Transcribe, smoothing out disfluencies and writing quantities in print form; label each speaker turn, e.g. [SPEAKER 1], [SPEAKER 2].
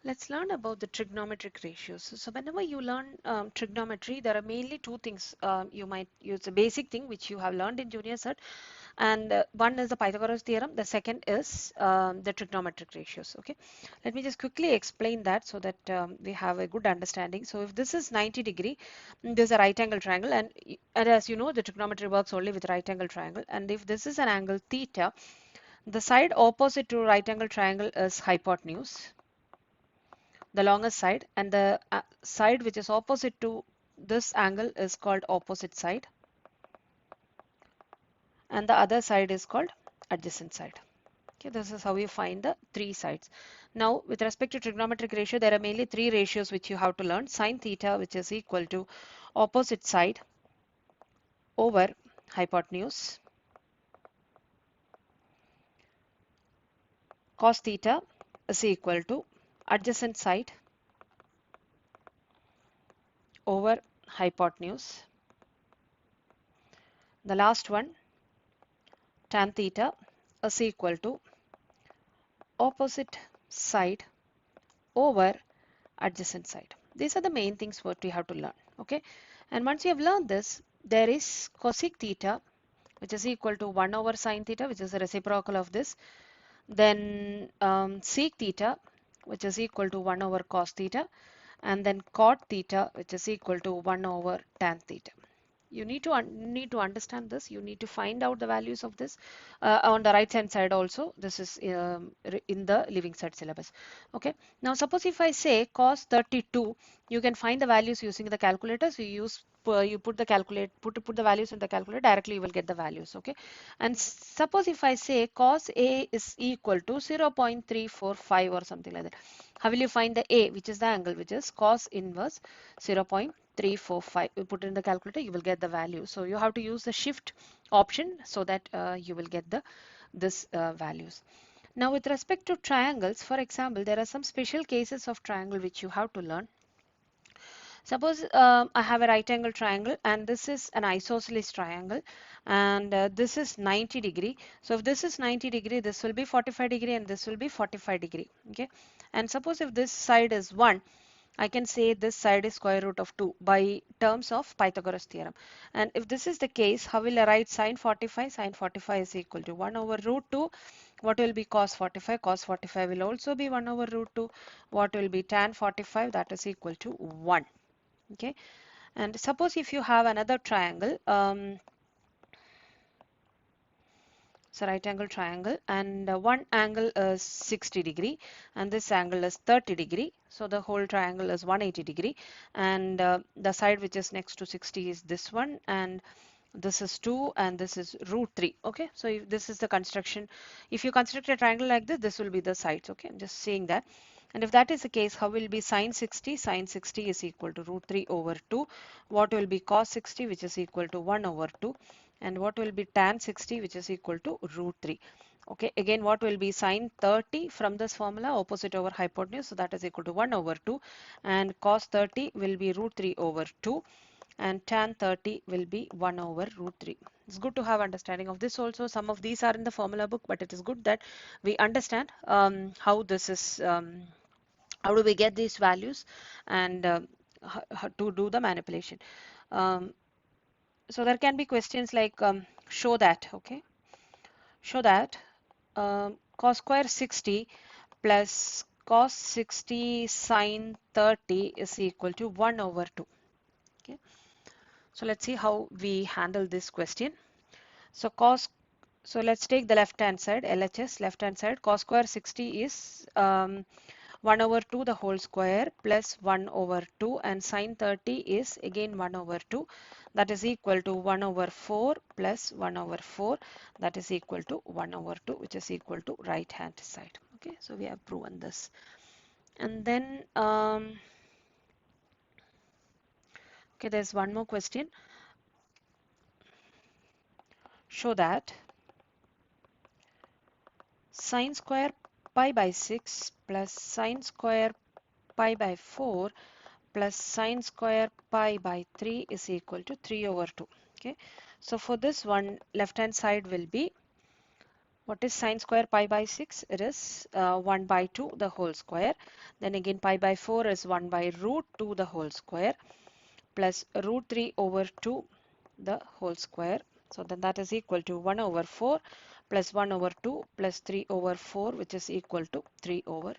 [SPEAKER 1] Let's learn about the trigonometric ratios. So whenever you learn trigonometry, there are mainly two things you might use. A basic thing which you have learned in junior cert, and one is the Pythagoras theorem. The second is the trigonometric ratios. Okay, let me just quickly explain that so that we have a good understanding. So if this is 90 degree, there's a right angle triangle, and as you know, the trigonometry works only with right angle triangle. And if this is an angle theta, the side opposite to right angle triangle is hypotenuse, the longest side, and the side which is opposite to this angle is called opposite side, and the other side is called adjacent side. Okay, this is how you find the three sides. Now with respect to trigonometric ratio, there are mainly three ratios which you have to learn. Sine theta, which is equal to opposite side over hypotenuse. Cos theta is equal to adjacent side over hypotenuse. The last one, tan theta, is equal to opposite side over adjacent side. These are the main things what we have to learn. Okay, and once you have learned this, there is cosec theta, which is equal to 1 over sine theta, which is the reciprocal of this. Then sec theta, which is equal to 1 over cos theta, and then cot theta, which is equal to 1 over tan theta. You need to understand this. You need to find out the values of this on the right hand side also. This is in the living set syllabus. Okay, now suppose if I say cos 32, you can find the values using the calculator. So you put the values in the calculator, directly you will get the values. Okay, and suppose if I say cos A is equal to 0.345 or something like that, how will you find the A, which is the angle, which is cos inverse 0.345? You put it in the calculator, you will get the value. So you have to use the shift option so that you will get this values. Now with respect to triangles, for example, there are some special cases of triangle which you have to learn. Suppose I have a right angle triangle, and this is an isosceles triangle, and this is 90 degree. So if this is 90 degree, this will be 45 degree, and this will be 45 degree. Okay, and suppose if this side is 1, I can say this side is square root of 2 by terms of Pythagoras theorem. And if this is the case, how will I write sine 45? Sine 45 is equal to 1 over root 2. What will be cos 45? Cos 45 will also be 1 over root 2. What will be tan 45? That is equal to 1. Okay, and suppose if you have another triangle, so right angle triangle, and one angle is 60 degree and this angle is 30 degree, so the whole triangle is 180 degree, and the side which is next to 60 is this one, and this is 2 and this is root 3. Okay, so if this is the construction, if you construct a triangle like this will be the sides. Okay, I'm just saying that. And if that is the case, how will be sine 60? Sine 60 is equal to root 3 over 2. What will be cos 60, which is equal to 1 over 2. And what will be tan 60, which is equal to root 3. Okay, again, what will be sine 30 from this formula, opposite over hypotenuse, so that is equal to 1 over 2. And cos 30 will be root 3 over 2. And tan 30 will be 1 over root 3. It's good to have understanding of this also. Some of these are in the formula book, but it is good that we understand how this is, how do we get these values, and how to do the manipulation. Um, so there can be questions like show that. Okay, show that cos square 60 plus cos 60 sine 30 is equal to 1 over 2. Okay, so let's see how we handle this question. So let's take the left hand side, LHS left hand side. Cos square 60 is 1 over 2 the whole square plus 1 over 2, and sine 30 is again 1 over 2, that is equal to 1 over 4 plus 1 over 4, that is equal to 1 over 2, which is equal to right hand side. Okay, so we have proven this. And then okay, there's one more question. Show that sine square pi by 6 plus sine square pi by 4 plus sine square pi by 3 is equal to 3 over 2. Okay, so for this one, left hand side will be, What is sine square pi by 6? It is 1 by 2 the whole square. Then again pi by 4 is 1 by root 2 the whole square plus root 3 over 2 the whole square. So then that is equal to 1 over 4 plus 1 over 2 plus 3 over 4, which is equal to 3 over